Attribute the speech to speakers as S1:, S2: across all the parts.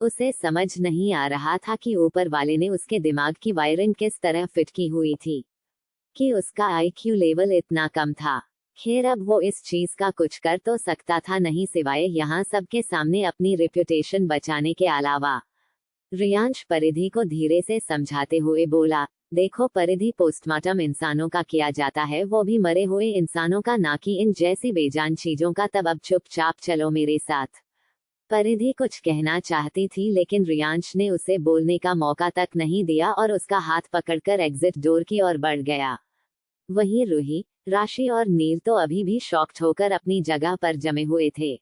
S1: उसे समझ नहीं आ रहा था कि ऊपर वाले ने उसके दिमाग की वायरिंग किस तरह फिट की हुई थी कि उसका आईक्यू लेवल इतना कम था। खैर अब वो इस चीज का कुछ कर तो सकता था नहीं सिवाय यहाँ सबके सामने अपनी रेप्यूटेशन बचाने के अलावा। रियांश परिधि को धीरे से समझाते हुए बोला, देखो परिधि, पोस्टमार्टम इंसानों का किया जाता है, वो भी मरे हुए इंसानों का, ना कि इन जैसी बेजान चीजों का। तब अब चुपचाप चलो मेरे साथ। परिधि कुछ कहना चाहती थी लेकिन रियांश ने उसे बोलने का मौका तक नहीं दिया और उसका हाथ पकड़कर एग्जिट डोर की ओर बढ़ गया। वहीं रूही, राशि और नील तो अभी भी शॉक्ड होकर अपनी जगह पर जमे हुए थे।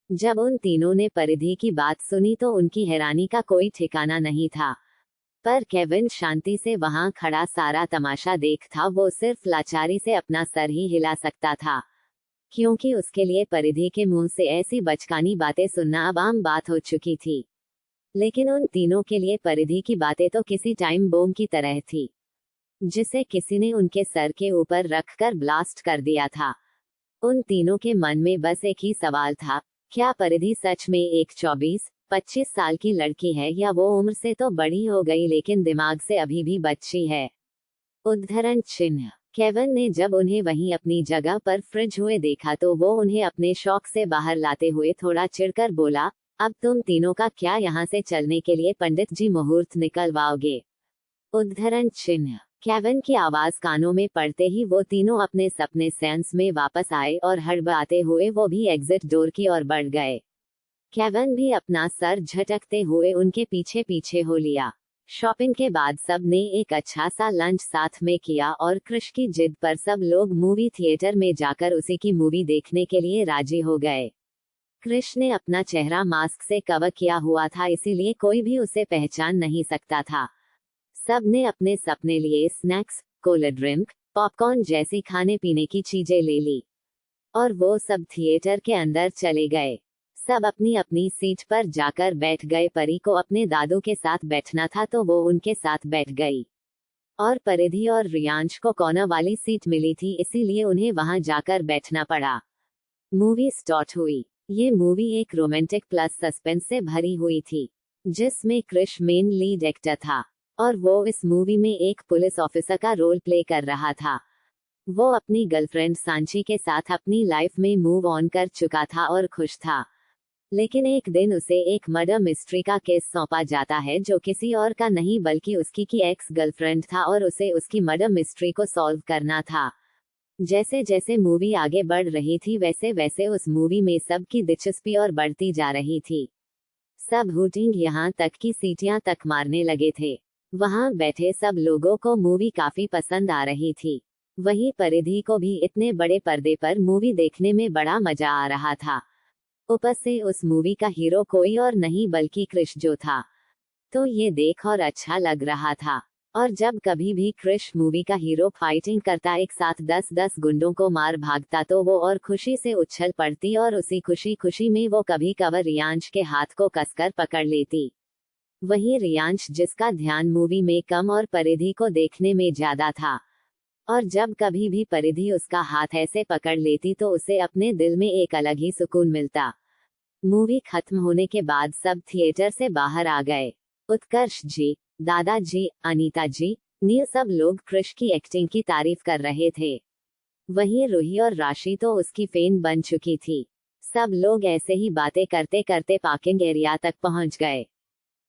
S1: जब उन तीनों ने परिधि की बात सुनी तो उनकी हैरानी का कोई ठिकाना नहीं था। पर केविन शांति से वहां खड़ा सारा तमाशा देख था। वो सिर्फ लाचारी से अपना सर ही हिला सकता था, क्योंकि उसके लिए परिधि के मुंह से ऐसी बचकानी बातें सुनना अब आम बात हो चुकी थी। लेकिन उन तीनों के लिए परिधि की बातें तो किसी टाइम बम की तरह थी, जिसे किसी ने उनके सर के ऊपर रखकर ब्लास्ट कर दिया था। उन तीनों के मन में बस एक ही सवाल था, क्या परिधि सच में एक 24-25 साल की लड़की है, या वो उम्र से तो बड़ी हो गई लेकिन दिमाग से अभी भी बच्ची है। उद्धरण चिन्ह। केविन ने जब उन्हें वहीं अपनी जगह पर फ्रिज हुए देखा तो वो उन्हें अपने शौक से बाहर लाते हुए थोड़ा चिढ़कर बोला, अब तुम तीनों का क्या यहाँ से चलने के लिए पंडित जी मुहूर्त निकलवाओगे? उद्धरण चिन्ह। केविन की आवाज कानों में पड़ते ही वो तीनों अपने सपने सेंस में वापस आए और हड़बड़ाते हुए वो भी एग्जिट डोर की ओर बढ़ गए। केविन भी अपना सर झटकते हुए उनके पीछे पीछे हो लिया। शॉपिंग के बाद सब ने एक अच्छा सा लंच साथ में किया और क्रिश की जिद पर सब लोग मूवी थिएटर में जाकर उसी की मूवी देखने के लिए राजी हो गए। क्रिश ने अपना चेहरा मास्क से कवर किया हुआ था, इसीलिए कोई भी उसे पहचान नहीं सकता था। सब ने अपने सपने लिए स्नैक्स, कोल्ड ड्रिंक, पॉपकॉर्न जैसी खाने पीने की चीजें ले ली और वो सब थिएटर के अंदर चले गए। सब अपनी अपनी सीट पर जाकर बैठ गए। परी को अपने दादू के साथ बैठना था तो वो उनके साथ बैठ गई और परिधि और रियांश को कोना वाली सीट मिली थी, इसीलिए उन्हें वहां जाकर बैठना पड़ा। मूवी स्टार्ट हुई। ये मूवी एक रोमांटिक प्लस सस्पेंस से भरी हुई थी, जिसमें क्रिश मेन लीड एक्टर था और वो इस मूवी में एक पुलिस ऑफिसर का रोल प्ले कर रहा था। वो अपनी गर्लफ्रेंड सांची के साथ अपनी लाइफ में मूव ऑन कर चुका था और खुश था। लेकिन एक दिन उसे एक मर्डर मिस्ट्री का केस सौंपा जाता है जो किसी और का नहीं बल्कि उसकी की एक्स गर्लफ्रेंड था और उसे उसकी मर्डर मिस्ट्री को सॉल्व करना था। जैसे जैसे मूवी आगे बढ़ रही थी वैसे वैसे उस मूवी में सबकी दिलचस्पी और बढ़ती जा रही थी। सब हूटिंग यहाँ तक कि सीटियां तक मारने लगे थे। वहां बैठे सब लोगों को मूवी काफी पसंद आ रही थी। वहीं परिधि को भी इतने बड़े पर्दे पर मूवी देखने में बड़ा मजा आ रहा था। ऊपर से उस मूवी का हीरो कोई और नहीं बल्कि क्रिश जो था, तो ये देख और अच्छा लग रहा था। और जब कभी भी क्रिश मूवी का हीरो फाइटिंग करता, एक साथ 10-10 गुंडों को मार भागता, तो वो और खुशी से उछल पड़ती और उसी खुशी खुशी में वो कभी कभार रियांश के हाथ को कसकर पकड़ लेती। वहीं रियांश, जिसका ध्यान मूवी में कम और परिधि को देखने में ज्यादा था, और जब कभी भी परिधि उसका हाथ ऐसे पकड़ लेती तो उसे अपने दिल में एक अलग ही सुकून मिलता। मूवी खत्म होने के बाद सब थिएटर से बाहर आ गए। उत्कर्ष जी, दादाजी, अनीता जी, नील, सब लोग क्रिश की एक्टिंग की तारीफ कर रहे थे। वहीं रूही और राशि तो उसकी फैन बन चुकी थी। सब लोग ऐसे ही बातें करते करते पार्किंग एरिया तक पहुंच गए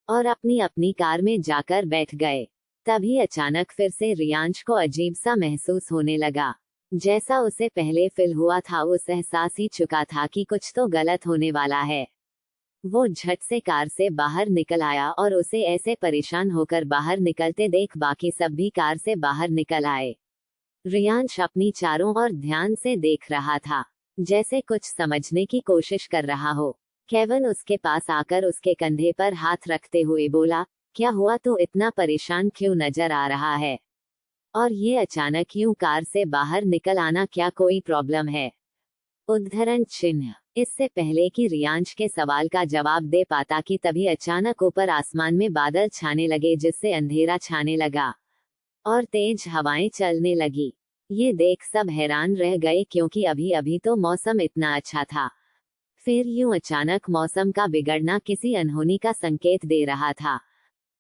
S1: और अपनी अपनी कार में जाकर बैठ गए। तभी अचानक फिर से रियांश को अजीब सा महसूस होने लगा। जैसा उसे पहले फील हुआ था, उस एहसास ही चुका था कि कुछ तो गलत होने वाला है। वो झट से कार से बाहर निकल आया और उसे ऐसे परेशान होकर बाहर निकलते देख बाकी सब भी कार से बाहर निकल आए। रियांश अपनी चारों ओर ध्यान से देख रहा था, जैसे कुछ समझने की कोशिश कर रहा हो। केविन उसके पास आकर उसके कंधे पर हाथ रखते हुए बोला, क्या हुआ, तो इतना परेशान क्यों नजर आ रहा है? और ये अचानक क्यों कार से बाहर निकल आना, क्या कोई प्रॉब्लम है? उद्धरण चिन्ह। इससे पहले कि रियांश के सवाल का जवाब दे पाता कि तभी अचानक ऊपर आसमान में बादल छाने लगे, जिससे अंधेरा छाने लगा और तेज हवाएं चलने लगी। ये देख सब हैरान रह गए, क्योंकि अभी अभी तो मौसम इतना अच्छा था। फिर यूं अचानक मौसम का बिगड़ना किसी अनहोनी का संकेत दे रहा था,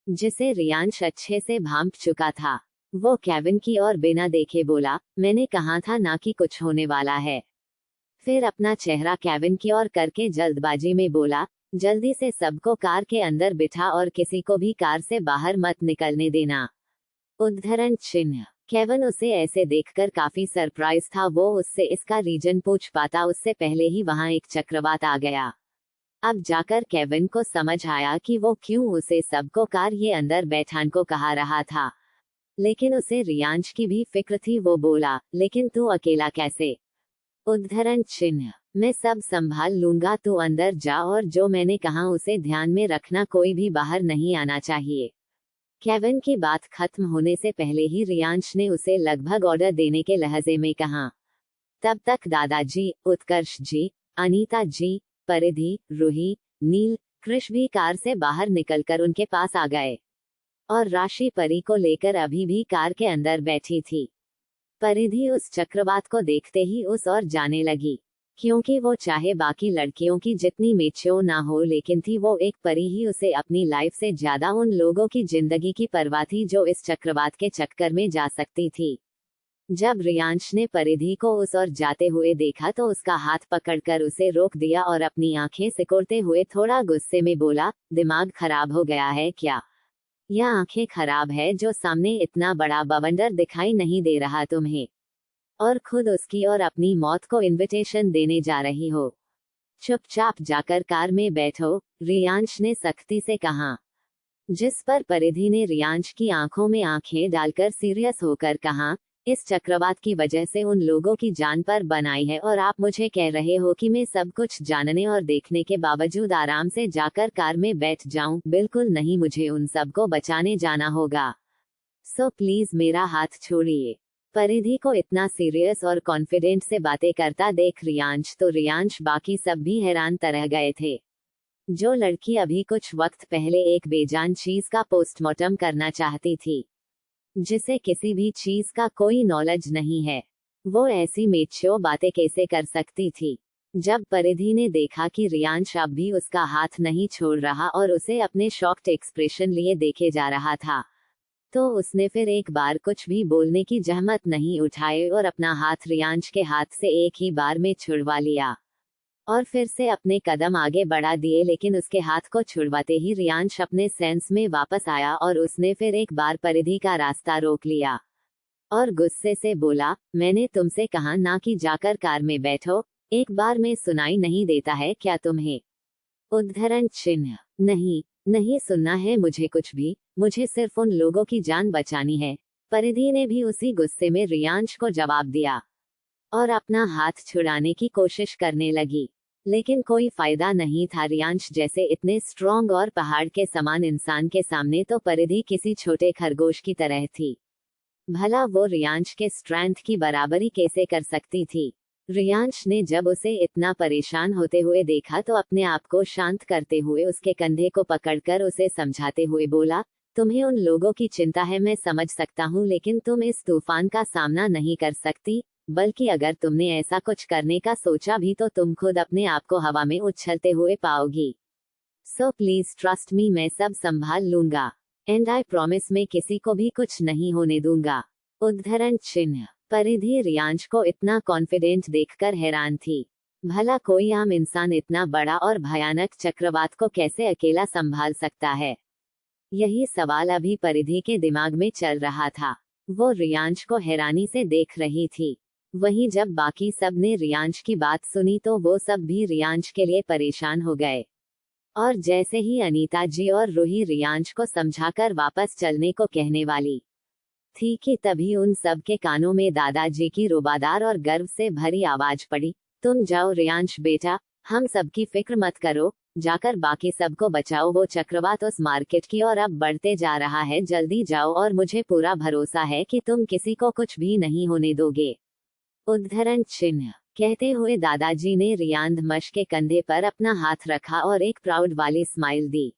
S1: जिसे रियांश अच्छे से भांप चुका था। वो केविन की ओर बिना देखे बोला, मैंने कहा था ना कि कुछ होने वाला है। फिर अपना चेहरा केविन की ओर करके जल्दबाजी में बोला, जल्दी से सबको कार के अंदर बिठा और किसी को भी कार से बाहर मत निकलने देना। उद्धरण चिन्ह। केविन उसे ऐसे देखकर काफी सरप्राइज था। वो उससे इसका रीजन पूछ पाता उससे पहले ही वहां एक चक्रवात आ गया। अब जाकर केविन को समझ आया कि वो क्यों उसे सबको कार ये अंदर बैठान को कहा रहा था। लेकिन उसे रियांश की भी फिक्र थी। वो बोला, लेकिन तू अकेला कैसे? उद्धरण चिन्ह। मैं सब संभाल लूंगा, तू अंदर जा और जो मैंने कहा उसे ध्यान में रखना, कोई भी बाहर नहीं आना चाहिए। केविन की बात खत्म होने से पहले ही रियांश ने उसे लगभग ऑर्डर देने के लहजे में कहा। तब तक दादाजी, उत्कर्ष जी, अनीता जी, परिधि, रूही, नील, कृष भी कार से बाहर निकलकर उनके पास आ गए और राशि परी को लेकर अभी भी कार के अंदर बैठी थी। परिधि उस चक्रवात को देखते ही उस ओर जाने लगी, क्योंकि वो चाहे बाकी लड़कियों की जितनी मेच्योर ना हो, लेकिन थी वो एक परी ही। उसे अपनी लाइफ से ज्यादा उन लोगों की जिंदगी की परवाह थी जो इस चक्रवात के चक्कर में जा सकती थी। जब रियांश ने परिधि को उस ओर जाते हुए देखा तो उसका हाथ पकड़कर उसे रोक दिया और अपनी आंखें सिकोड़ते हुए थोड़ा गुस्से में बोला, दिमाग खराब हो गया है क्या? या आंखें खराब है जो सामने इतना बड़ा बवंडर दिखाई नहीं दे रहा तुम्हें, और खुद उसकी और अपनी मौत को इनविटेशन देने जा रही हो? चुपचाप जाकर कार में बैठो, रियांश ने सख्ती से कहा। जिस पर परिधि ने रियांश की आंखों में आंखें डालकर सीरियस होकर कहा, इस चक्रवात की वजह से उन लोगों की जान पर बनाई है और आप मुझे कह रहे हो कि मैं सब कुछ जानने और देखने के बावजूद आराम से जाकर कार में बैठ जाऊं? बिल्कुल नहीं, मुझे उन सबको बचाने जाना होगा। सो प्लीज मेरा हाथ छोड़िए। परिधि को इतना सीरियस और कॉन्फिडेंट से बातें करता देख रियांश बाकी सब भी हैरान तरह गए थे। जो लड़की अभी कुछ वक्त पहले एक बेजान चीज का पोस्टमार्टम करना चाहती थी, जिसे किसी भी चीज का कोई नॉलेज नहीं है, वो ऐसी मेच्योर बातें कैसे कर सकती थी? जब परिधि ने देखा कि रियांश अब भी उसका हाथ नहीं छोड़ रहा और उसे अपने शॉक्ड एक्सप्रेशन लिए देखे जा रहा था, तो उसने फिर एक बार कुछ भी बोलने की जहमत नहीं उठाई और अपना हाथ रियांश के हाथ से एक ही बार में छुड़वा लिया और फिर से अपने कदम आगे बढ़ा दिए। लेकिन उसके हाथ को छुड़वाते ही रियांश अपने सेंस में वापस आया और उसने फिर एक बार परिधि का रास्ता रोक लिया और गुस्से से बोला, मैंने तुमसे कहा ना कि जाकर कार में बैठो, एक बार में सुनाई नहीं देता है क्या तुम्हें? उद्धरण चिन्ह। नहीं, नहीं सुनना है मुझे कुछ भी, मुझे सिर्फ उन लोगों की जान बचानी है। परिधि ने भी उसी गुस्से में रियांश को जवाब दिया और अपना हाथ छुड़ाने की कोशिश करने लगी, लेकिन कोई फायदा नहीं था। रियांश जैसे इतने स्ट्रॉन्ग और पहाड़ के समान इंसान के सामने तो परिधि किसी छोटे खरगोश की तरह थी। भला वो रियांश के स्ट्रेंथ की बराबरी कैसे कर सकती थी? रियांश ने जब उसे इतना परेशान होते हुए देखा तो अपने आप को शांत करते हुए उसके कंधे को पकड़कर उसे समझाते हुए बोला, तुम्हें उन लोगों की चिंता है, मैं समझ सकता हूँ, लेकिन तुम इस तूफान का सामना नहीं कर सकती। बल्कि अगर तुमने ऐसा कुछ करने का सोचा भी तो तुम खुद अपने आप को हवा में उछलते हुए पाओगी। सो प्लीज ट्रस्ट मी, मैं सब संभाल लूंगा एंड आई प्रॉमिस मैं किसी को भी कुछ नहीं होने दूंगा। उद्धरण चिन्ह। परिधि रियांश को इतना कॉन्फिडेंट देखकर हैरान थी। भला कोई आम इंसान इतना बड़ा और भयानक चक्रवात को कैसे अकेला संभाल सकता है? यही सवाल अभी परिधि के दिमाग में चल रहा था। वो रियांश को हैरानी से देख रही थी। वहीं जब बाकी सब ने रियांश की बात सुनी तो वो सब भी रियांश के लिए परेशान हो गए और जैसे ही अनीता जी और रूही रियांश को समझाकर वापस चलने को कहने वाली थी कि तभी उन सब के कानों में दादाजी की रुबादार और गर्व से भरी आवाज पड़ी, तुम जाओ रियांश बेटा, हम सबकी फिक्र मत करो, जाकर बाकी सबको बचाओ। वो चक्रवात उस मार्केट की ओर अब बढ़ते जा रहा है, जल्दी जाओ और मुझे पूरा भरोसा है कि तुम किसी को कुछ भी नहीं होने दोगे। उद्धरण चिन्ह। कहते हुए दादाजी ने रियांश के कंधे पर अपना हाथ रखा और एक प्राउड वाली स्माइल दी।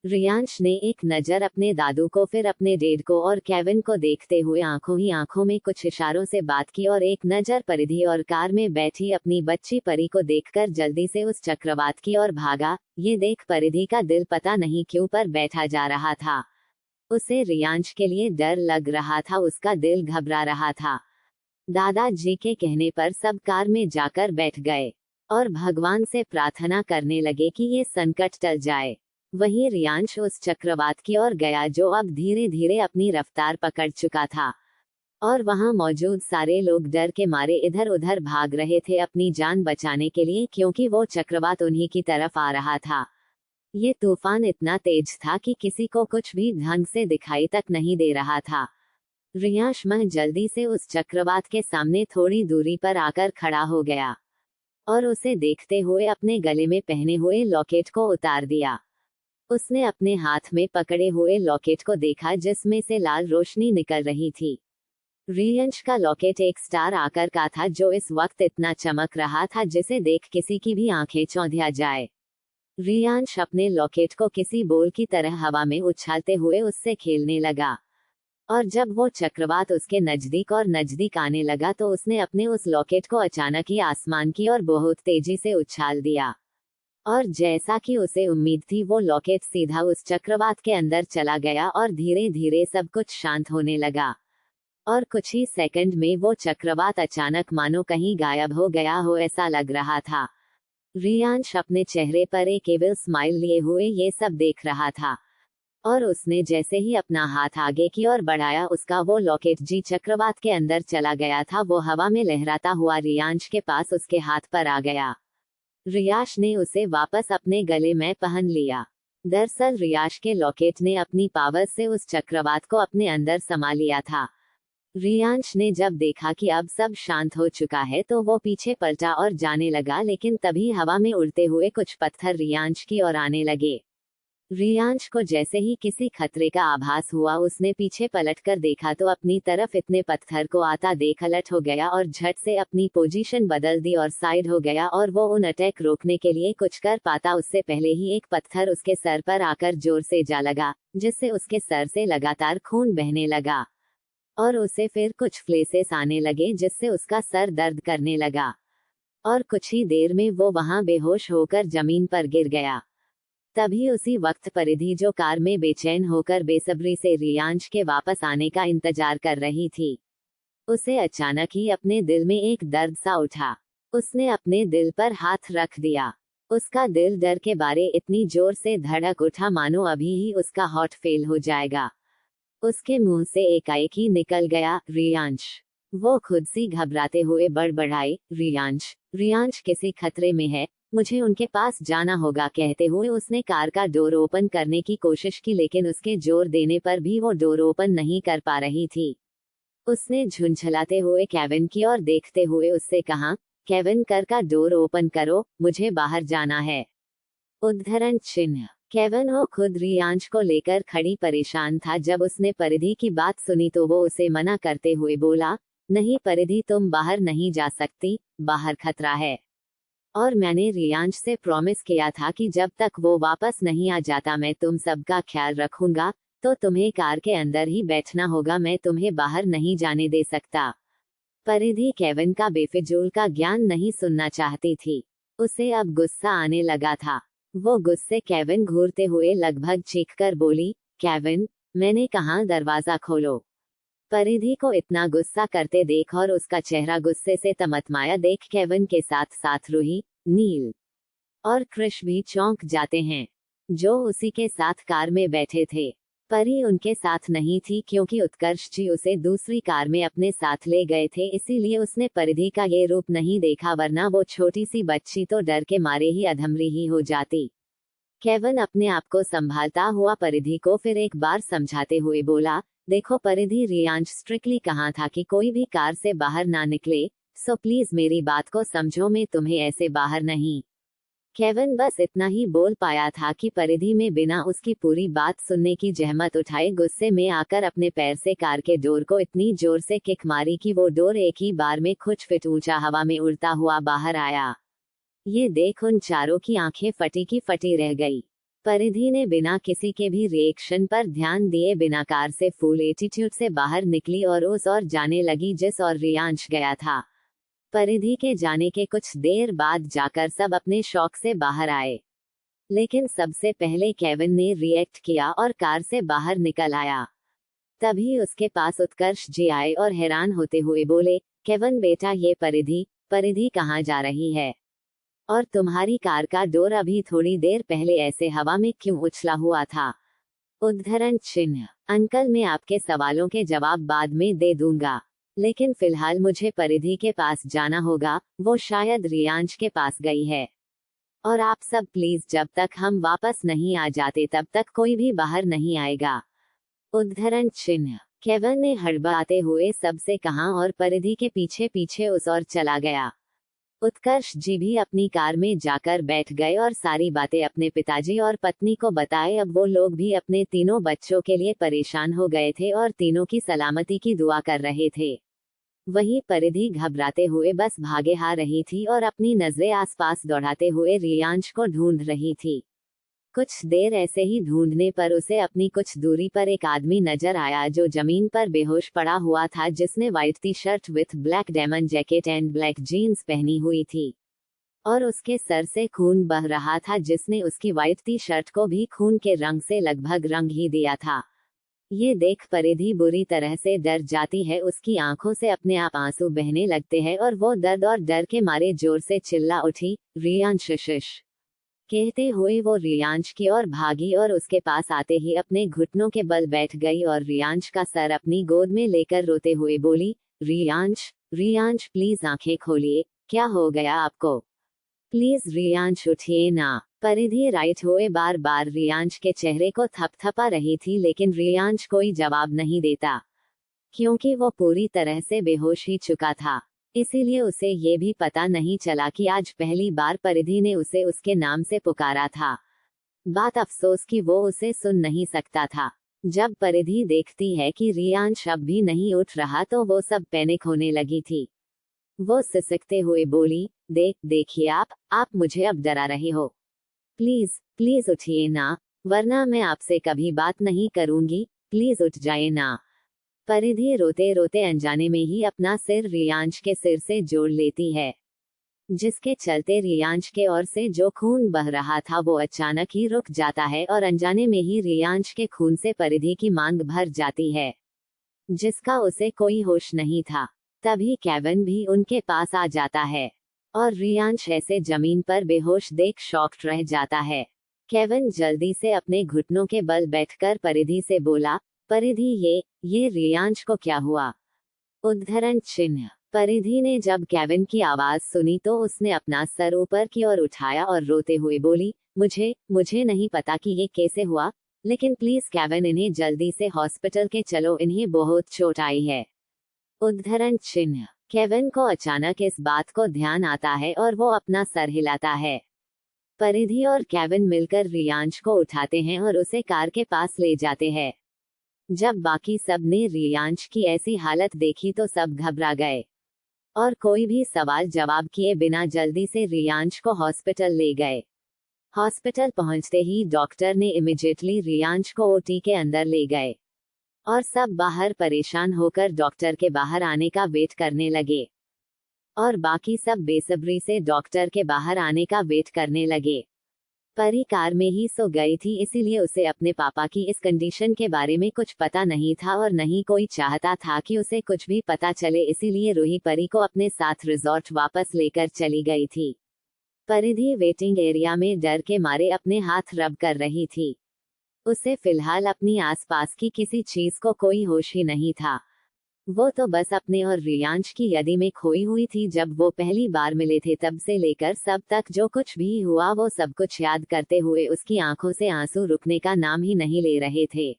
S1: रियांश ने एक नजर अपने दादू को, फिर अपने डैड को और केविन को देखते हुए आंखों ही आंखों में कुछ इशारों से बात की और एक नजर परिधि और कार में बैठी अपनी बच्ची परी को देखकर जल्दी से उस चक्रवात की ओर भागा। ये देख परिधि का दिल पता नहीं क्यों पर बैठा जा रहा था। उसे रियांश के लिए डर लग रहा था, उसका दिल घबरा रहा था। दादाजी के कहने पर सब कार में जाकर बैठ गए और भगवान से प्रार्थना करने लगे कि ये संकट टल जाए। वहीं रियांश उस चक्रवात की ओर गया जो अब धीरे धीरे अपनी रफ्तार पकड़ चुका था और वहां मौजूद सारे लोग डर के मारे इधर उधर भाग रहे थे अपनी जान बचाने के लिए, क्योंकि वो चक्रवात उन्हीं की तरफ आ रहा था। ये तूफान इतना तेज था कि किसी को कुछ भी ढंग से दिखाई तक नहीं दे रहा था। रियांश जल्दी से उस चक्रवात के सामने थोड़ी दूरी पर आकर खड़ा हो गया और उसे देखते हुए अपने गले में पहने हुए लॉकेट को उतार दिया। उसने अपने हाथ में पकड़े हुए लॉकेट को देखा जिसमें से लाल रोशनी निकल रही थी। रियांश का लॉकेट एक स्टार आकार का था जो इस वक्त इतना चमक रहा था जिसे देख किसी की भी आंखें चौंधिया जाए। रियांश अपने लॉकेट को किसी बॉल की तरह हवा में उछालते हुए उससे खेलने लगा और जब वो चक्रवात उसके नजदीक और नजदीक आने लगा तो उसने अपने उस लॉकेट को अचानक ही आसमान की ओर बहुत तेजी से उछाल दिया और जैसा कि उसे उम्मीद थी वो लॉकेट सीधा उस चक्रवात के अंदर चला गया और धीरे धीरे सब कुछ शांत होने लगा और कुछ ही सेकंड में वो चक्रवात अचानक मानो कहीं गायब हो गया हो ऐसा लग रहा था। रियांश अपने चेहरे पर एक एविल स्माइल लिए हुए ये सब देख रहा था और उसने जैसे ही अपना हाथ आगे की ओर बढ़ाया उसका वो लॉकेट जी चक्रवात के अंदर चला गया था। वो हवा में लहराता हुआ रियांश के पास उसके हाथ पर आ गया। रियांश ने उसे वापस अपने गले में पहन लिया। दरअसल रियांश के लॉकेट ने अपनी पावर से उस चक्रवात को अपने अंदर समा लिया था। रियांश ने जब देखा कि अब सब शांत हो चुका है तो वो पीछे पलटा और जाने लगा, लेकिन तभी हवा में उड़ते हुए कुछ पत्थर रियांश की ओर आने लगे। रियांश को जैसे ही किसी खतरे का आभास हुआ उसने पीछे पलटकर देखा तो अपनी तरफ इतने पत्थर को आता देख अलर्ट हो गया और झट से अपनी पोजीशन बदल दी और साइड हो गया और वो उन अटैक रोकने के लिए कुछ कर पाता उससे पहले ही एक पत्थर उसके सर पर आकर जोर से जा लगा जिससे उसके सर से लगातार खून बहने लगा और उसे फिर कुछ फ्लेसेस आने लगे जिससे उसका सर दर्द करने लगा और कुछ ही देर में वो वहां बेहोश होकर जमीन पर गिर गया। तभी उसी वक्त परिधि जो कार में बेचैन होकर बेसब्री से रियांश के वापस आने का इंतजार कर रही थी, उसे अचानक ही अपने दिल में एक दर्द सा उठा। उसने अपने दिल पर हाथ रख दिया। उसका दिल डर के बारे इतनी जोर से धड़क उठा मानो अभी ही उसका हार्ट फेल हो जाएगा। उसके मुंह से एकाएक ही निकल गया, रियांश। वो खुद सी घबराते हुए बड़बड़ाए, रियांश, रियांश किसी खतरे में है, मुझे उनके पास जाना होगा। कहते हुए उसने कार का डोर ओपन करने की कोशिश की, लेकिन उसके जोर देने पर भी वो डोर ओपन नहीं कर पा रही थी। उसने झुंझलाते हुए केविन की ओर देखते हुए उससे कहा, केविन, कार का डोर ओपन करो, मुझे बाहर जाना है। उद्धरण चिन्ह। केविन हो खुद रियांश को लेकर खड़ी परेशान था। जब उसने परिधि की बात सुनी तो वो उसे मना करते हुए बोला, नहीं परिधि, तुम बाहर नहीं जा सकती, बाहर खतरा है और मैंने रियांश से प्रॉमिस किया था कि जब तक वो वापस नहीं आ जाता मैं तुम सबका ख्याल रखूंगा, तो तुम्हें कार के अंदर ही बैठना होगा, मैं तुम्हें बाहर नहीं जाने दे सकता। परिधि केविन का बेफिजूल का ज्ञान नहीं सुनना चाहती थी। उसे अब गुस्सा आने लगा था। वो गुस्से केविन घूरते हुए लगभग चीखकर बोली, केविन, मैंने कहा दरवाजा खोलो। परिधि को इतना गुस्सा करते देख और उसका चेहरा गुस्से से तमतमाया देख केविन के साथ साथ रूही, नील और क्रिश भी चौंक जाते हैं, जो उसी के साथ कार में बैठे थे। परी उनके साथ नहीं थी क्योंकि उत्कर्ष जी उसे दूसरी कार में अपने साथ ले गए थे, इसीलिए उसने परिधि का ये रूप नहीं देखा, वरना वो छोटी सी बच्ची तो डर के मारे ही अधमरी ही हो जाती। केविन अपने आप को संभालता हुआ परिधि को फिर एक बार समझाते हुए बोला, देखो परिधि, रियांश स्ट्रिक्टली कहा था कि कोई भी कार से बाहर ना निकले, सो प्लीज मेरी बात को समझो, मैं तुम्हें ऐसे बाहर नहीं। केविन बस इतना ही बोल पाया था कि परिधि में बिना उसकी पूरी बात सुनने की जहमत उठाए गुस्से में आकर अपने पैर से कार के डोर को इतनी जोर से किक मारी कि वो डोर एक ही बार में कुछ फीट ऊंचा हवा में उड़ता हुआ बाहर आया। ये देख उन चारों की आंखें फटी की फटी रह गई। परिधि ने बिना किसी के भी रिएक्शन पर ध्यान दिए बिना कार से फुल एटीट्यूड से बाहर निकली और उस ओर जाने लगी जिस और रियांश गया था। परिधि के जाने के कुछ देर बाद जाकर सब अपने शौक से बाहर आए, लेकिन सबसे पहले केविन ने रिएक्ट किया और कार से बाहर निकल आया। तभी उसके पास उत्कर्ष जी आए और हैरान होते हुए बोले, केविन बेटा, ये परिधि कहाँ जा रही है? और तुम्हारी कार का डोर अभी थोड़ी देर पहले ऐसे हवा में क्यों उछला हुआ था? उद्धरण चिन्ह। अंकल, मैं आपके सवालों के जवाब बाद में दे दूंगा, लेकिन फिलहाल मुझे परिधि के पास जाना होगा। वो शायद रियांश के पास गई है। और आप सब प्लीज, जब तक हम वापस नहीं आ जाते तब तक कोई भी बाहर नहीं आएगा। उद्धरण चिन्ह। केविन ने हड़बड़ाते हुए सबसे कहा और परिधि के पीछे पीछे उस ओर चला गया। उत्कर्ष जी भी अपनी कार में जाकर बैठ गए और सारी बातें अपने पिताजी और पत्नी को बताए। अब वो लोग भी अपने तीनों बच्चों के लिए परेशान हो गए थे और तीनों की सलामती की दुआ कर रहे थे। वहीं परिधि घबराते हुए बस भागे आ रही थी और अपनी नजरें आसपास दौड़ाते हुए रियांश को ढूंढ रही थी। कुछ देर ऐसे ही ढूंढने पर उसे अपनी कुछ दूरी पर एक आदमी नजर आया जो जमीन पर बेहोश पड़ा हुआ था, जिसने white T shirt with black denim jacket and black jeans पहनी हुई थी और उसके सर से खून बह रहा था, जिसने उसकी व्हाइट टी शर्ट को भी खून के रंग से लगभग रंग ही दिया था। ये देख परिधि बुरी तरह से डर जाती है। उसकी आंखों से अपने आप आंसू बहने लगते हैं और वो दर्द और डर के मारे जोर से चिल्ला उठी, रियांश शिश। कहते हुए वो रियांश की ओर भागी और उसके पास आते ही अपने घुटनों के बल बैठ गई और रियांश का सर अपनी गोद में लेकर रोते हुए बोली, रियांश प्लीज आंखें खोलिए, क्या हो गया आपको? प्लीज रियांश उठिए ना। परिधि राइट हुए बार बार रियांश के चेहरे को थपथपा रही थी, लेकिन रियांश कोई जवाब नहीं देता, क्योंकि वो पूरी तरह से बेहोश ही चुका था। इसीलिए उसे ये भी पता नहीं चला कि आज पहली बार परिधि ने उसे उसके नाम से पुकारा था। बात अफसोस की वो उसे सुन नहीं सकता था। जब परिधि देखती है कि रियांश अब भी नहीं उठ रहा तो वो सब पैनिक होने लगी थी। वो सिसकते हुए बोली, देखिए आप मुझे अब डरा रहे हो। प्लीज उठिए ना, वरना मैं आपसे कभी बात नहीं करूंगी। प्लीज उठ जाए ना। परिधि रोते रोते अनजाने में ही अपना सिर रियांश के सिर से जोड़ लेती है, जिसके चलते रियांश के ओर से जो खून बह रहा था वो अचानक ही रुक जाता है और अनजाने में ही रियांश के खून से परिधि की मांग भर जाती है, जिसका उसे कोई होश नहीं था। तभी केविन भी उनके पास आ जाता है और रियांश ऐसे जमीन पर बेहोश देख शॉक्ड रह जाता है। केविन जल्दी से अपने घुटनों के बल बैठकर परिधि से बोला, परिधि, ये रियांश को क्या हुआ? उद्धरण चिन्ह। परिधि ने जब केविन की आवाज सुनी तो उसने अपना सर ऊपर की ओर उठाया और रोते हुए बोली, मुझे नहीं पता कि ये कैसे हुआ, लेकिन प्लीज केविन, इन्हें जल्दी से हॉस्पिटल के चलो, इन्हें बहुत चोट आई है। उद्धरण चिन्ह। केविन को अचानक इस बात को ध्यान आता है और वो अपना सर हिलाता है। परिधि और केविन मिलकर रियांश को उठाते हैं और उसे कार के पास ले जाते हैं। जब बाकी सब ने रियांश की ऐसी हालत देखी तो सब घबरा गए और कोई भी सवाल जवाब किए बिना जल्दी से रियांश को हॉस्पिटल ले गए। हॉस्पिटल पहुंचते ही डॉक्टर ने इमीडिएटली रियांश को ओटी के अंदर ले गए और सब बाहर परेशान होकर डॉक्टर के बाहर आने का वेट करने लगे और बाकी सब बेसब्री से डॉक्टर के बाहर आने का वेट करने लगे। परी कार में ही सो गई थी, इसीलिए उसे अपने पापा की इस कंडीशन के बारे में कुछ पता नहीं था और नहीं कोई चाहता था कि उसे कुछ भी पता चले, इसीलिए रूही परी को अपने साथ रिजॉर्ट वापस लेकर चली गई थी। परिधि वेटिंग एरिया में डर के मारे अपने हाथ रब कर रही थी। उसे फिलहाल अपनी आसपास की किसी चीज को कोई होश ही नहीं था। वो तो बस अपने और रियांश की यादी में खोई हुई थी। जब वो पहली बार मिले थे तब से लेकर सब तक जो कुछ भी हुआ वो सब कुछ याद करते हुए उसकी आंखों से आंसू रुकने का नाम ही नहीं ले रहे थे।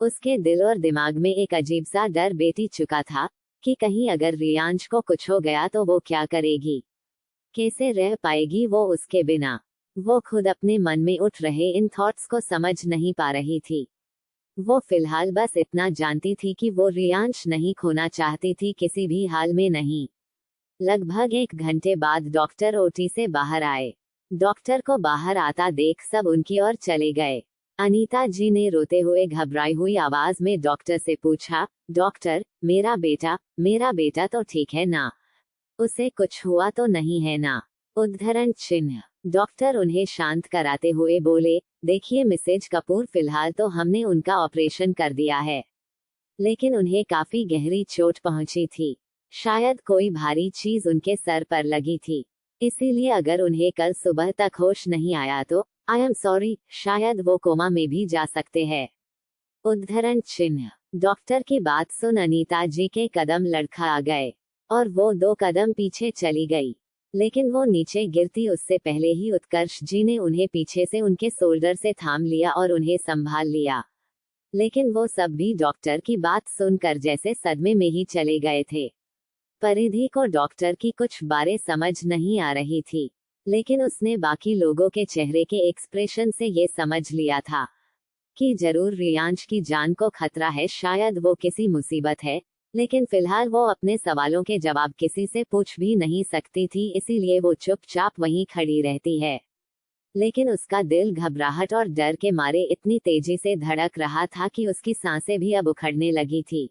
S1: उसके दिल और दिमाग में एक अजीब सा डर बैठ चुका था कि कहीं अगर रियांश को कुछ हो गया तो वो क्या करेगी, कैसे रह पाएगी वो उसके बिना। वो खुद अपने मन में उठ रहे इन थॉट्स को समझ नहीं पा रही थी। वो फिलहाल बस इतना जानती थी कि वो रियांश नहीं खोना चाहती थी, किसी भी हाल में नहीं। लगभग 1 घंटे बाद डॉक्टर ओटी से बाहर आए डॉक्टर को बाहर आता देख सब उनकी ओर चले गए। अनीता जी ने रोते हुए घबराई हुई आवाज में डॉक्टर से पूछा, डॉक्टर, मेरा बेटा तो ठीक है ना? उसे कुछ हुआ तो नहीं है ना? उद्धरण चिन्ह। डॉक्टर उन्हें शांत कराते हुए बोले, देखिए मिसेज कपूर, फिलहाल तो हमने उनका ऑपरेशन कर दिया है, लेकिन उन्हें काफी गहरी चोट पहुंची थी। शायद कोई भारी चीज उनके सर पर लगी थी, इसीलिए अगर उन्हें कल सुबह तक होश नहीं आया तो आई एम सॉरी, शायद वो कोमा में भी जा सकते हैं। उद्धरण चिन्ह। डॉक्टर की बात सुन अनीता जी के कदम लड़खड़ा गए और वो 2 कदम पीछे चली गई, लेकिन वो नीचे गिरती उससे पहले ही उत्कर्ष जी ने उन्हें पीछे से उनके शोल्डर से थाम लिया और उन्हें संभाल लिया। लेकिन वो सब भी डॉक्टर की बात सुनकर जैसे सदमे में ही चले गए थे। परिधि को डॉक्टर की कुछ बातें समझ नहीं आ रही थी, लेकिन उसने बाकी लोगों के चेहरे के एक्सप्रेशन से ये समझ लिया था कि जरूर रियांश की जान को खतरा है, शायद वो किसी मुसीबत है, लेकिन फिलहाल वो अपने सवालों के जवाब किसी से पूछ भी नहीं सकती थी, इसीलिए वो चुपचाप वहीं खड़ी रहती है। लेकिन उसका दिल घबराहट और डर के मारे इतनी तेजी से धड़क रहा था कि उसकी सांसें भी अब उखड़ने लगी थी।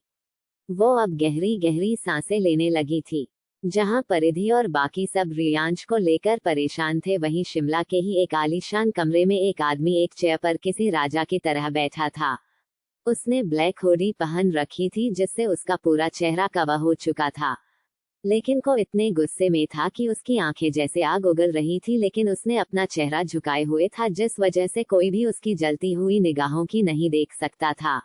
S1: वो अब गहरी गहरी सांसें लेने लगी थी। जहां परिधि और बाकी सब रियांश को लेकर परेशान थे, वहीं शिमला के ही एक आलीशान कमरे में एक आदमी एक चेयर पर किसी राजा की तरह बैठा था। उसने ब्लैक हुडी पहन रखी थी जिससे उसका पूरा चेहरा कवर हो चुका था, लेकिन को इतने गुस्से में था कि उसकी आंखें जैसे आग उगल रही थी, लेकिन उसने अपना चेहरा झुकाए हुए था जिस वजह से कोई भी उसकी जलती हुई निगाहों की नहीं देख सकता था।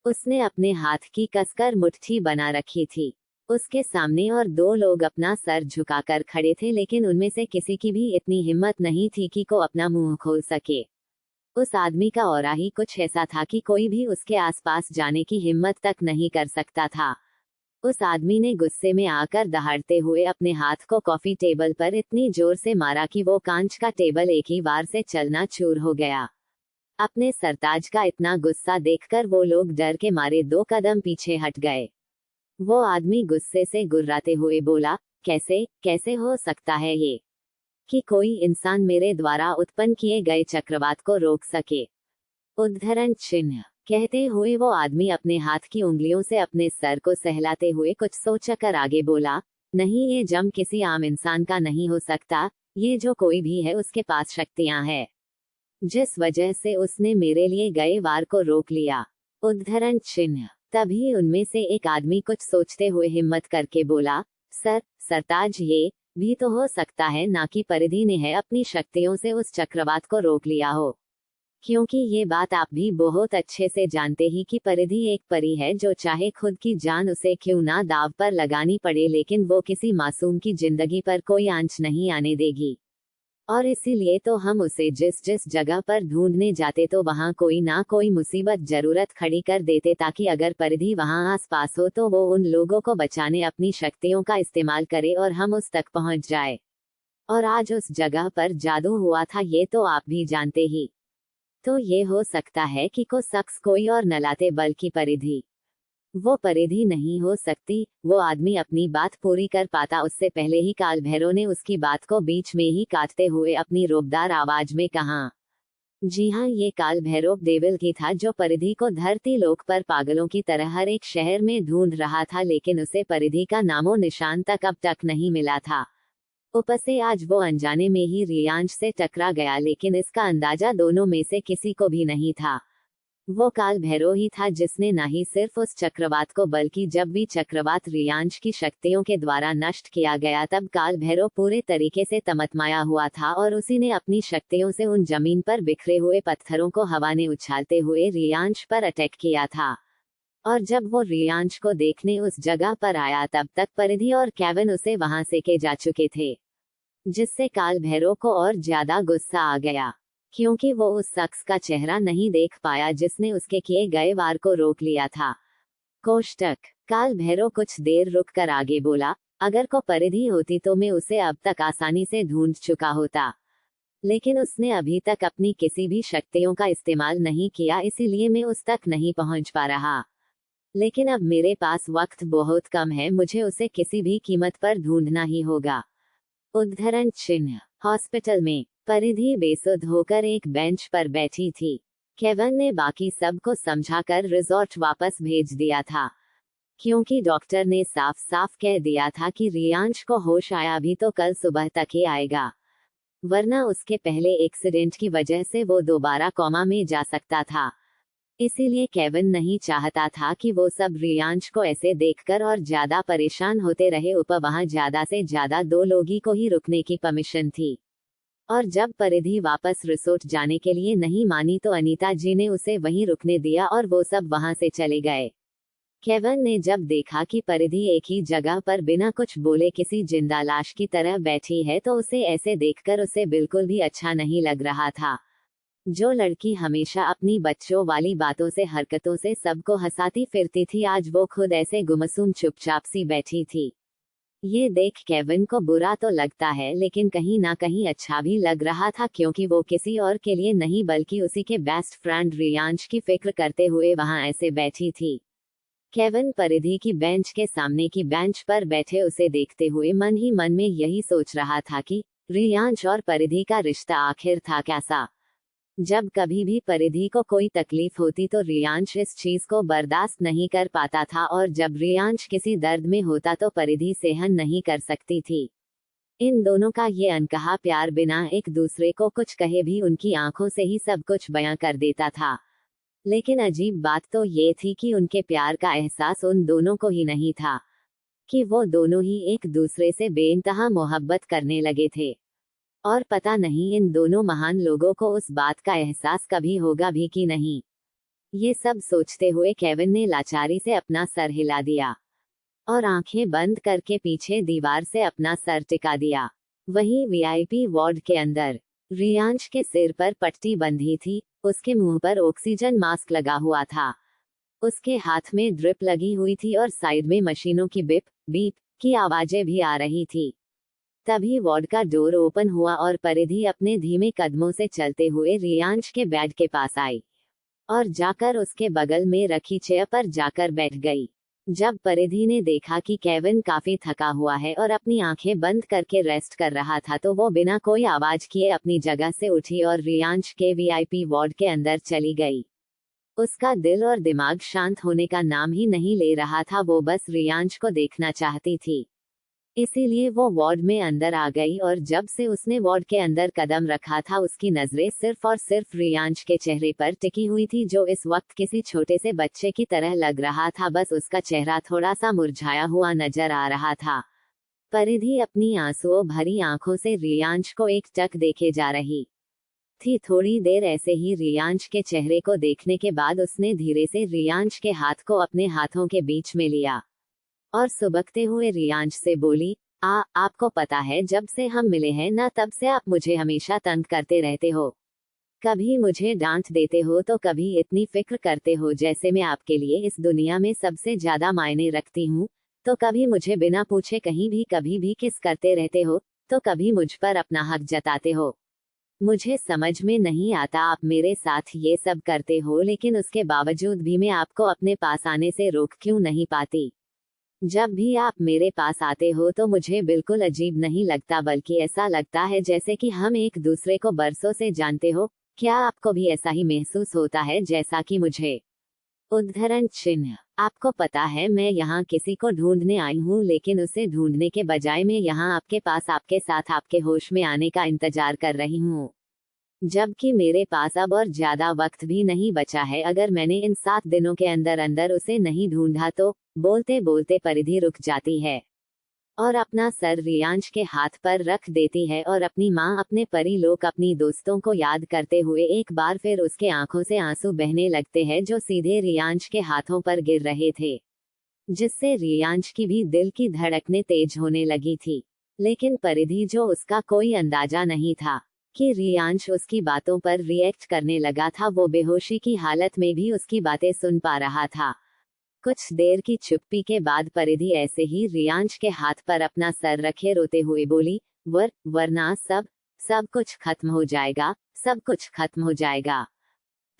S1: उसने अपने हाथ की कसकर मुट्ठी बना रखी थी। उसके सामने और 2 लोग अपना सर झुकाकर खड़े थे, लेकिन उनमें से किसी की भी इतनी हिम्मत नहीं थी कि को अपना मुंह खोल सके। उस आदमी का ऑरा ही कुछ ऐसा था कि कोई भी उसके आसपास जाने की हिम्मत तक नहीं कर सकता था। उस आदमी ने गुस्से में आकर दहाड़ते हुए अपने हाथ को कॉफी टेबल पर इतनी जोर से मारा कि वो कांच का टेबल एक ही बार से चलना चूर हो गया। अपने सरताज का इतना गुस्सा देखकर वो लोग डर के मारे 2 कदम पीछे हट गए। वो आदमी गुस्से से गुर्राते हुए बोला, कैसे कैसे हो सकता है ये कि कोई इंसान मेरे द्वारा उत्पन्न किए गए चक्रवात को रोक सके? उद्धरण चिन्ह। कहते हुए वो आदमी अपने हाथ की उंगलियों से अपने सर को सहलाते हुए कुछ सोचकर आगे बोला, नहीं, ये जम किसी आम इंसान का नहीं हो सकता, ये जो कोई भी है उसके पास शक्तियां हैं, जिस वजह से उसने मेरे लिए गए वार को रोक लिया। उद्धरण चिन्ह। तभी उनमें से एक आदमी कुछ सोचते हुए हिम्मत करके बोला, सरताज, ये भी तो हो सकता है ना कि परिधि ने है अपनी शक्तियों से उस चक्रवात को रोक लिया हो, क्योंकि ये बात आप भी बहुत अच्छे से जानते ही कि परिधि एक परी है जो चाहे खुद की जान उसे क्यों ना दाव पर लगानी पड़े, लेकिन वो किसी मासूम की जिंदगी पर कोई आंच नहीं आने देगी। और इसीलिए तो हम उसे जिस जिस जगह पर ढूंढने जाते तो वहाँ कोई ना कोई मुसीबत जरूरत खड़ी कर देते, ताकि अगर परिधि वहाँ आस पास हो तो वो उन लोगों को बचाने अपनी शक्तियों का इस्तेमाल करे और हम उस तक पहुँच जाए। और आज उस जगह पर जादू हुआ था, ये तो आप भी जानते ही। तो ये हो सकता है कि को शख्स कोई और न लाते बल्कि परिधि। वो परिधि नहीं हो सकती। वो आदमी अपनी बात पूरी कर पाता उससे पहले ही काल भैरव ने उसकी बात को बीच में ही काटते हुए अपनी रोबदार आवाज में कहा, जी हाँ, ये काल भैरव देवल की था जो परिधि को धरती लोक पर पागलों की तरह हर एक शहर में ढूंढ रहा था, लेकिन उसे परिधि का नामो निशान तक अब तक नहीं मिला था। ऊपर से आज वो अनजाने में ही रियांश से टकरा गया, लेकिन इसका अंदाजा दोनों में से किसी को भी नहीं था। वो काल भैरव ही था जिसने न ही सिर्फ उस चक्रवात को बल्कि जब भी चक्रवात रियांश की शक्तियों के द्वारा नष्ट किया गया तब काल भैरव पूरे तरीके से तमतमाया हुआ था, और उसी ने अपनी शक्तियों से उन जमीन पर बिखरे हुए पत्थरों को हवा ने उछालते हुए रियांश पर अटैक किया था। और जब वो रियांश को देखने उस जगह पर आया तब तक परिधि और केविन उसे वहां से के जा चुके थे, जिससे काल भैरव को और ज्यादा गुस्सा आ गया, क्योंकि वो उस शख्स का चेहरा नहीं देख पाया जिसने उसके किए गए वार को रोक लिया था। कोष्टक। काल भैरव कुछ देर रुक कर आगे बोला, अगर को परिधि होती तो मैं उसे अब तक आसानी से ढूंढ चुका होता, लेकिन उसने अभी तक अपनी किसी भी शक्तियों का इस्तेमाल नहीं किया, इसीलिए मैं उस तक नहीं पहुंच पा रहा। लेकिन अब मेरे पास वक्त बहुत कम है, मुझे उसे किसी भी कीमत पर ढूंढना ही होगा। उद्धरण चिन्ह। हॉस्पिटल में परिधि बेसुध होकर एक बेंच पर बैठी थी। केविन ने बाकी सबको समझाकर रिजॉर्ट वापस भेज दिया था, क्योंकि डॉक्टर ने साफ साफ कह दिया था कि रियांश को होश आया भी तो कल सुबह तक ही आएगा, वरना उसके पहले एक्सीडेंट की वजह से वो दोबारा कोमा में जा सकता था। इसीलिए केविन नहीं चाहता था कि वो सब रियांश को ऐसे देखकर और ज्यादा परेशान होते रहे। वहां ज्यादा से ज्यादा 2 लोगी को ही रुकने की परमिशन थी, और जब परिधि वापस रिसोर्ट जाने के लिए नहीं मानी तो अनीता जी ने उसे वहीं रुकने दिया और वो सब वहां से चले गए। केविन ने जब देखा कि परिधि एक ही जगह पर बिना कुछ बोले किसी जिंदा लाश की तरह बैठी है तो उसे ऐसे देखकर उसे बिल्कुल भी अच्छा नहीं लग रहा था। जो लड़की हमेशा अपनी बच्चों वाली बातों से हरकतों से सबको हंसाती फिरती थी, आज वो खुद ऐसे गुमसुम चुपचाप सी बैठी थी। ये देख केविन को बुरा तो लगता है, लेकिन कहीं ना कहीं अच्छा भी लग रहा था, क्योंकि वो किसी और के लिए नहीं बल्कि उसी के बेस्ट फ्रेंड रियांश की फिक्र करते हुए वहां ऐसे बैठी थी। केविन परिधि की बेंच के सामने की बेंच पर बैठे उसे देखते हुए मन ही मन में यही सोच रहा था कि रियांश और परिधि का रिश्ता आखिर था कैसा। जब कभी भी परिधि को कोई तकलीफ होती तो रियांश इस चीज को बर्दाश्त नहीं कर पाता था, और जब रियांश किसी दर्द में होता तो परिधि सहन नहीं कर सकती थी। इन दोनों का ये अनकहा प्यार बिना एक दूसरे को कुछ कहे भी उनकी आंखों से ही सब कुछ बयां कर देता था। लेकिन अजीब बात तो ये थी कि उनके प्यार का एहसास उन दोनों को ही नहीं था, कि वो दोनों ही एक दूसरे से बेइंतहा मोहब्बत करने लगे थे। और पता नहीं इन दोनों महान लोगों को उस बात का एहसास कभी होगा भी कि नहीं। ये सब सोचते हुए केविन ने लाचारी से अपना सर हिला दिया और आंखें बंद करके पीछे दीवार से अपना सर टिका दिया। वहीं वीआईपी वार्ड के अंदर रियांश के सिर पर पट्टी बंधी थी, उसके मुंह पर ऑक्सीजन मास्क लगा हुआ था, उसके हाथ में ड्रिप लगी हुई थी और साइड में मशीनों की बिप बीप की आवाजें भी आ रही थी। तभी वार्ड का डोर ओपन हुआ और परिधि अपने धीमे कदमों से चलते हुए रियांश के बेड के पास आई और जाकर उसके बगल में रखी चेयर पर जाकर बैठ गई। जब परिधि ने देखा कि केविन काफी थका हुआ है और अपनी आंखें बंद करके रेस्ट कर रहा था तो वो बिना कोई आवाज किए अपनी जगह से उठी और रियांश के वीआईपी वार्ड के अंदर चली गई। उसका दिल और दिमाग शांत होने का नाम ही नहीं ले रहा था, वो बस रियांश को देखना चाहती थी। इसीलिए वो वार्ड में अंदर आ गई और जब से उसने वार्ड के अंदर कदम रखा था उसकी नजरें सिर्फ और सिर्फ रियांश के चेहरे पर टिकी हुई थी, जो इस वक्त किसी छोटे से बच्चे की तरह लग रहा था। बस उसका चेहरा थोड़ा सा मुरझाया हुआ नजर आ रहा था। परिधि अपनी आंसुओं भरी आंखों से रियांश को एक टक देखे जा रही थी। थोड़ी देर ऐसे ही रियांश के चेहरे को देखने के बाद उसने धीरे से रियांश के हाथ को अपने हाथों के बीच में लिया और सुबकते हुए रियांश से बोली, आपको पता है जब से हम मिले हैं ना तब से आप मुझे हमेशा तंग करते रहते हो। कभी मुझे डांट देते हो तो कभी इतनी फिक्र करते हो जैसे मैं आपके लिए इस दुनिया में सबसे ज्यादा मायने रखती हूँ, तो कभी मुझे बिना पूछे कहीं भी कभी भी किस करते रहते हो, तो कभी मुझ पर अपना हक जताते हो। मुझे समझ में नहीं आता आप मेरे साथ ये सब करते हो, लेकिन उसके बावजूद भी मैं आपको अपने पास आने से रोक क्यों नहीं पाती। जब भी आप मेरे पास आते हो तो मुझे बिल्कुल अजीब नहीं लगता, बल्कि ऐसा लगता है जैसे कि हम एक दूसरे को बरसों से जानते हो। क्या आपको भी ऐसा ही महसूस होता है जैसा कि मुझे? उद्धरण चिन्ह। आपको पता है मैं यहाँ किसी को ढूंढने आई हूँ, लेकिन उसे ढूंढने के बजाय मैं यहाँ आपके पास आपके साथ आपके होश में आने का इंतजार कर रही हूँ, जबकि मेरे पास अब और ज्यादा वक्त भी नहीं बचा है। अगर मैंने इन 7 दिनों के अंदर अंदर उसे नहीं ढूंढा तो। बोलते बोलते परिधि रुक जाती है और अपना सर रियांश के हाथ पर रख देती है और अपनी माँ, अपने परी लोग, अपनी दोस्तों को याद करते हुए एक बार फिर उसके आंखों से आंसू बहने लगते हैं जो सीधे रियांश के हाथों पर गिर रहे थे, जिससे रियांश की भी दिल की धड़कनें तेज होने लगी थी। लेकिन परिधि, जो उसका कोई अंदाजा नहीं था कि रियांश उसकी बातों पर रिएक्ट करने लगा था, वो बेहोशी की हालत में भी उसकी बातें सुन पा रहा था। कुछ देर की चुप्पी के बाद परिधि ऐसे ही रियांश के हाथ पर अपना सर रखे रोते हुए बोली, वरना सब कुछ खत्म हो जाएगा, सब कुछ खत्म हो जाएगा।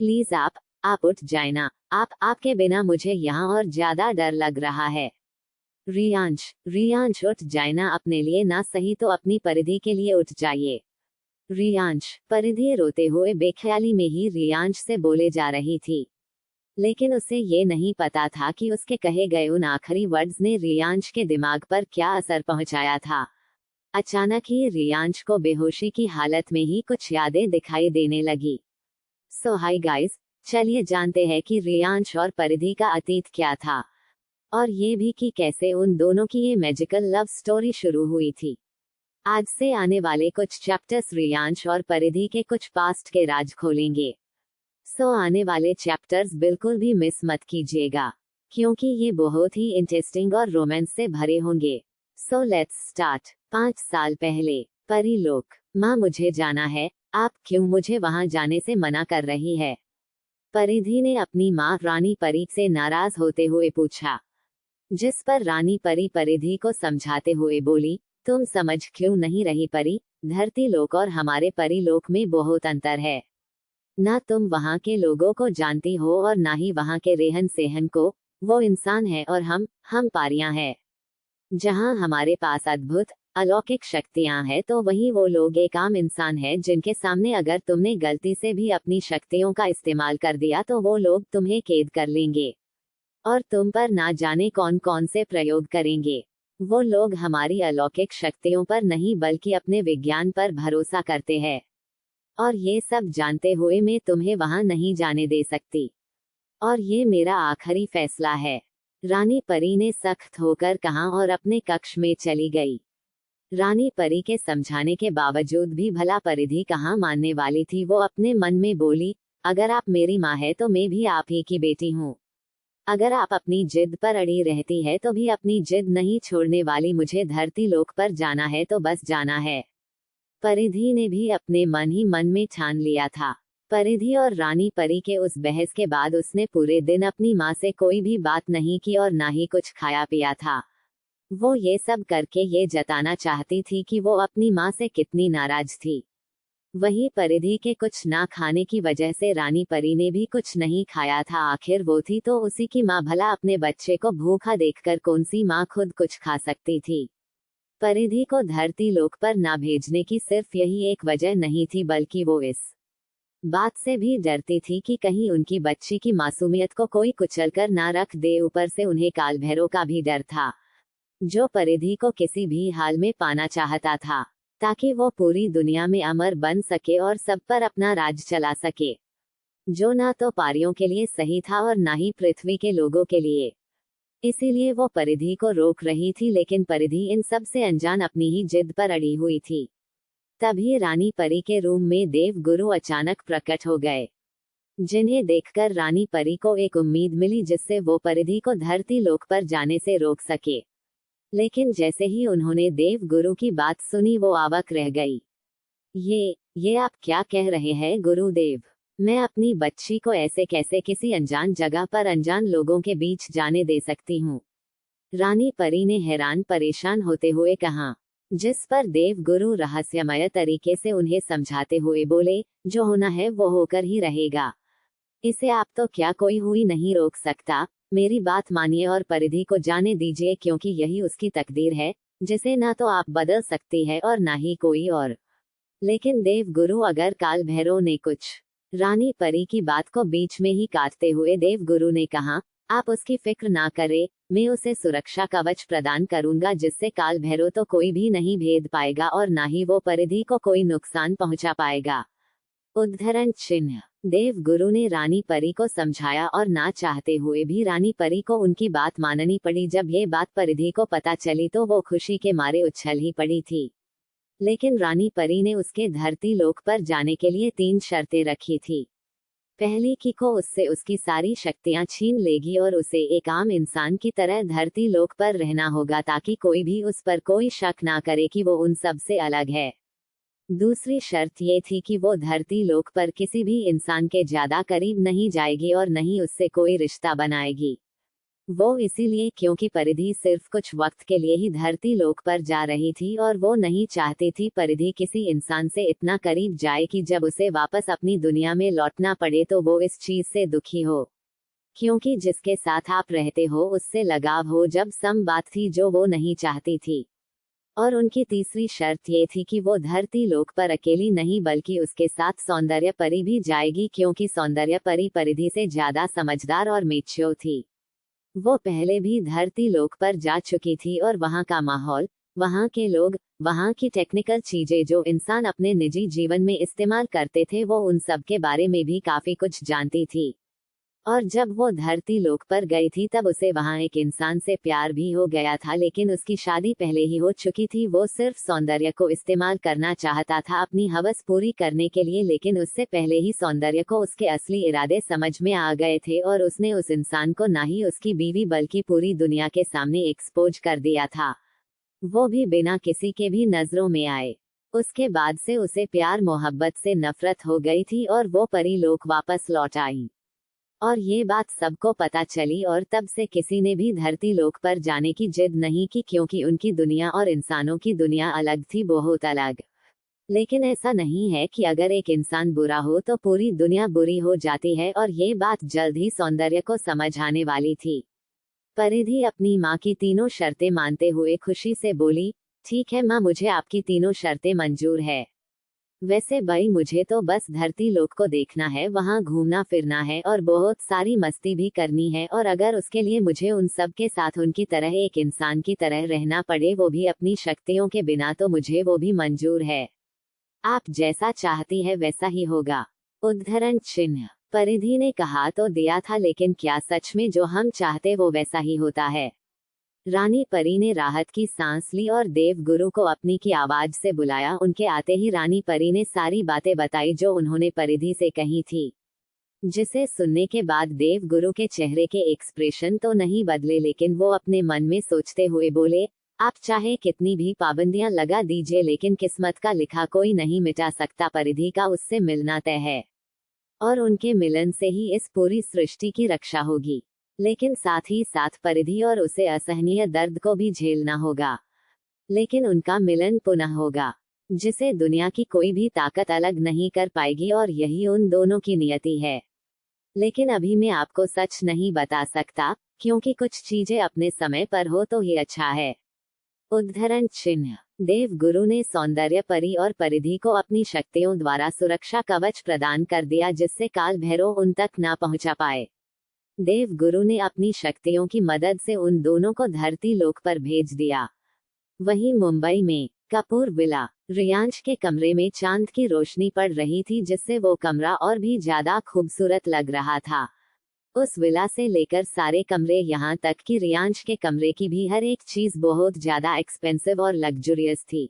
S1: प्लीज आप उठ जाए ना, आपके बिना मुझे यहाँ और ज्यादा डर लग रहा है। रियांश उठ जाए ना, अपने लिए ना सही तो अपनी परिधि के लिए उठ जाइए। रियांश। परिधि रोते हुए बेख्याली में ही रियांश से बोले जा रही थी, लेकिन उसे ये नहीं पता था कि उसके कहे गए उन आखिरी वर्ड्स ने रियांश के दिमाग पर क्या असर पहुंचाया था। अचानक ही रियांश को बेहोशी की हालत में ही कुछ यादें दिखाई देने लगी। सो हाय गाइस, चलिए जानते हैं कि रियांश और परिधि का अतीत क्या था, और ये भी कि कैसे उन दोनों की ये मैजिकल लव स्टोरी शुरू हुई थी। आज से आने वाले कुछ चैप्टर्स रियांश और परिधि के कुछ पास्ट के राज खोलेंगे। सो आने वाले चैप्टर्स बिल्कुल भी मिस मत कीजिएगा, क्योंकि ये बहुत ही इंटरेस्टिंग और रोमांस से भरे होंगे। So let's start. 5 साल पहले। परीलोक। माँ, मुझे जाना है, आप क्यों मुझे वहाँ जाने से मना कर रही है? परिधि ने अपनी माँ रानी परी से नाराज होते हुए पूछा, जिस पर रानी परी परिधि को समझाते हुए बोली, तुम समझ क्यों नहीं रही परी, धरती लोक और हमारे परीलोक में बहुत अंतर है। ना तुम वहाँ के लोगों को जानती हो और ना ही वहाँ के रहन सहन को। वो इंसान है और हम पारियां हैं। जहाँ हमारे पास अद्भुत अलौकिक शक्तियाँ हैं, तो वहीं वो लोग एक आम इंसान है जिनके सामने अगर तुमने गलती से भी अपनी शक्तियों का इस्तेमाल कर दिया तो वो लोग तुम्हें कैद कर लेंगे और तुम पर ना जाने कौन कौन से प्रयोग करेंगे। वो लोग हमारी अलौकिक शक्तियों पर नहीं बल्कि अपने विज्ञान पर भरोसा करते हैं, और ये सब जानते हुए मैं तुम्हें वहां नहीं जाने दे सकती, और ये मेरा आखिरी फैसला है। रानी परी ने सख्त होकर कहा और अपने कक्ष में चली गई। रानी परी के समझाने के बावजूद भी भला परिधि कहाँ मानने वाली थी। वो अपने मन में बोली, अगर आप मेरी माँ है तो मैं भी आप ही की बेटी हूँ। अगर आप अपनी जिद पर अड़ी रहती है तो भी अपनी जिद नहीं छोड़ने वाली। मुझे धरती लोक पर जाना है तो बस जाना है। परिधि ने भी अपने मन ही मन में ठान लिया था। परिधि और रानी परी के उस बहस के बाद उसने पूरे दिन अपनी माँ से कोई भी बात नहीं की और ना ही कुछ खाया पिया था। वो ये सब करके ये जताना चाहती थी कि वो अपनी माँ से कितनी नाराज थी। वहीं परिधि के कुछ ना खाने की वजह से रानी परी ने भी कुछ नहीं खाया था। आखिर वो थी तो उसी की माँ, भला अपने बच्चे को भूखा देखकर कौन सी माँ खुद कुछ खा सकती थी। परिधि को धरती लोक पर ना भेजने की सिर्फ यही एक वजह नहीं थी, बल्कि वो इस बात से भी डरती थी कि कहीं उनकी बच्ची की मासूमियत को कोई कुचल कर ना रख दे। ऊपर से उन्हें काल भैरव का भी डर था, जो परिधि को किसी भी हाल में पाना चाहता था, ताकि वो पूरी दुनिया में अमर बन सके और सब पर अपना राज चला सके, जो ना तो पारियों के लिए सही था और ना ही पृथ्वी के लोगों के लिए। इसीलिए वो परिधि को रोक रही थी, लेकिन परिधि इन सब से अनजान अपनी ही जिद पर अड़ी हुई थी। तभी रानी परी के रूम में देव गुरु अचानक प्रकट हो गए, जिन्हें देखकर रानी परी को एक उम्मीद मिली जिससे वो परिधि को धरती लोक पर जाने से रोक सके। लेकिन जैसे ही उन्होंने देव गुरु की बात सुनी वो अवाक रह गई। ये आप क्या कह रहे हैं गुरुदेव? मैं अपनी बच्ची को ऐसे कैसे किसी अनजान जगह पर अनजान लोगों के बीच जाने दे सकती हूँ? रानी परी ने हैरान परेशान होते हुए कहा, जिस पर देव गुरु रहस्यमय तरीके से उन्हें समझाते हुए बोले, जो होना है वो होकर ही रहेगा। इसे आप तो क्या कोई हुई नहीं रोक सकता। मेरी बात मानिए और परिधि को जाने दीजिए, क्योंकि यही उसकी तकदीर है, जिसे ना तो आप बदल सकती है और ना ही कोई और। लेकिन देव गुरु, अगर काल भैरव ने कुछ। रानी परी की बात को बीच में ही काटते हुए देव गुरु ने कहा, आप उसकी फिक्र ना करें, मैं उसे सुरक्षा कवच प्रदान करूंगा जिससे काल भैरव तो कोई भी नहीं भेद पाएगा और ना ही वो परिधि को कोई नुकसान पहुंचा पाएगा। उद्धरण चिन्ह। देव गुरु ने रानी परी को समझाया और ना चाहते हुए भी रानी परी को उनकी बात माननी पड़ी। जब ये बात परिधि को पता चली तो वो खुशी के मारे उछल ही पड़ी थी। लेकिन रानी परी ने उसके धरती लोक पर जाने के लिए 3 शर्तें रखी थी। पहली कि को उससे उसकी सारी शक्तियां छीन लेगी और उसे एक आम इंसान की तरह धरती लोक पर रहना होगा, ताकि कोई भी उस पर कोई शक ना करे कि वो उन सब से अलग है। दूसरी शर्त ये थी कि वो धरती लोक पर किसी भी इंसान के ज्यादा करीब नहीं जाएगी और नहीं उससे कोई रिश्ता बनाएगी। वो इसीलिए क्योंकि परिधि सिर्फ कुछ वक्त के लिए ही धरती लोक पर जा रही थी और वो नहीं चाहती थी परिधि किसी इंसान से इतना करीब जाए कि जब उसे वापस अपनी दुनिया में लौटना पड़े तो वो इस चीज से दुखी हो, क्योंकि जिसके साथ आप रहते हो उससे लगाव हो, जब सम बात थी जो वो नहीं चाहती थी। और उनकी तीसरी शर्त ये थी कि वो धरती लोक पर अकेली नहीं बल्कि उसके साथ सौंदर्य परी भी जाएगी, क्योंकि सौंदर्य परी परिधि से ज्यादा समझदार और मेच्योर थी। वो पहले भी धरती लोक पर जा चुकी थी और वहाँ का माहौल, वहाँ के लोग, वहाँ की टेक्निकल चीजें जो इंसान अपने निजी जीवन में इस्तेमाल करते थे, वो उन सब के बारे में भी काफी कुछ जानती थी। और जब वो धरती लोक पर गई थी तब उसे वहाँ एक इंसान से प्यार भी हो गया था, लेकिन उसकी शादी पहले ही हो चुकी थी। वो सिर्फ सौंदर्य को इस्तेमाल करना चाहता था अपनी हवस पूरी करने के लिए, लेकिन उससे पहले ही सौंदर्य को उसके असली इरादे समझ में आ गए थे और उसने उस इंसान को ना ही उसकी बीवी बल्कि पूरी दुनिया के सामने एक्सपोज कर दिया था, वो भी बिना किसी के भी नजरों में आए। उसके बाद से उसे प्यार मोहब्बत से नफरत हो गई थी और वो परी लोक वापस लौट आई। और ये बात सबको पता चली और तब से किसी ने भी धरती लोक पर जाने की जिद नहीं की, क्योंकि उनकी दुनिया और इंसानों की दुनिया अलग थी, बहुत अलग। लेकिन ऐसा नहीं है कि अगर एक इंसान बुरा हो तो पूरी दुनिया बुरी हो जाती है, और ये बात जल्द ही सौंदर्य को समझ आने वाली थी। परिधि अपनी माँ की तीनों शर्तें मानते हुए खुशी से बोली, ठीक है माँ, मुझे आपकी तीनों शर्तें मंजूर है। वैसे भाई मुझे तो बस धरती लोक को देखना है, वहाँ घूमना फिरना है और बहुत सारी मस्ती भी करनी है, और अगर उसके लिए मुझे उन सब के साथ उनकी तरह एक इंसान की तरह रहना पड़े, वो भी अपनी शक्तियों के बिना, तो मुझे वो भी मंजूर है। आप जैसा चाहती है वैसा ही होगा। उद्धरण चिन्ह। परिधि ने कहा तो दिया था, लेकिन क्या सच में जो हम चाहते वो वैसा ही होता है? रानी परी ने राहत की सांस ली और देव गुरु को अपनी की आवाज से बुलाया। उनके आते ही रानी परी ने सारी बातें बताई जो उन्होंने परिधि से कही थी, जिसे सुनने के बाद देव गुरु के चेहरे के एक्सप्रेशन तो नहीं बदले, लेकिन वो अपने मन में सोचते हुए बोले, आप चाहे कितनी भी पाबंदियां लगा दीजिए, लेकिन किस्मत का लिखा कोई नहीं मिटा सकता। परिधि का उससे मिलना तय है, और उनके मिलन से ही इस पूरी सृष्टि की रक्षा होगी। लेकिन साथ ही साथ परिधि और उसे असहनीय दर्द को भी झेलना होगा। लेकिन उनका मिलन पुनः होगा, जिसे दुनिया की कोई भी ताकत अलग नहीं कर पाएगी, और यही उन दोनों की नियति है। लेकिन अभी मैं आपको सच नहीं बता सकता, क्योंकि कुछ चीजें अपने समय पर हो तो ही अच्छा है। उद्धरण चिन्ह। देव गुरु ने सौंदर्य परी और परिधि को अपनी शक्तियों द्वारा सुरक्षा कवच प्रदान कर दिया, जिससे काल भैरव उन तक ना पहुंचा पाए। देव गुरु ने अपनी शक्तियों की मदद से उन दोनों को धरती लोक पर भेज दिया। वहीं मुंबई में कपूर विला रियांश के कमरे में चांद की रोशनी पड़ रही थी, जिससे वो कमरा और भी ज्यादा खूबसूरत लग रहा था। उस विला से लेकर सारे कमरे, यहाँ तक कि रियांश के कमरे की भी हर एक चीज बहुत ज्यादा एक्सपेंसिव और लग्जरियस थी।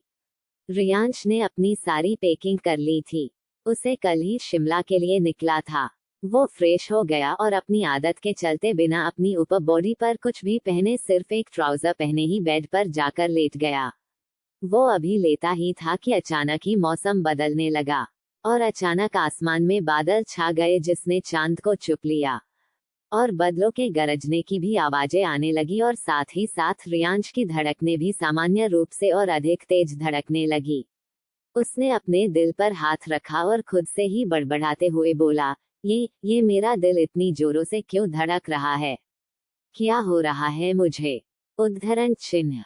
S1: रियांश ने अपनी सारी पैकिंग कर ली थी। उसे कल ही शिमला के लिए निकला था। वो फ्रेश हो गया और अपनी आदत के चलते बिना अपनी ऊपर बॉडी पर कुछ भी पहने, सिर्फ एक ट्राउजर पहने ही बेड पर जाकर लेट गया। वो अभी लेटा ही था कि अचानक ही मौसम बदलने लगा, और अचानक आसमान में बादल छा गए, जिसने चांद को चुप लिया, और बादलों के गरजने की भी आवाजें आने लगी, और साथ ही साथ रियांश की धड़कनें भी सामान्य रूप से और अधिक तेज धड़कने लगी। उसने अपने दिल पर हाथ रखा और खुद से ही बड़बड़ाते हुए बोला, ये मेरा दिल इतनी जोरों से क्यों धड़क रहा है? क्या हो रहा है मुझे? उद्धरण चिन्ह।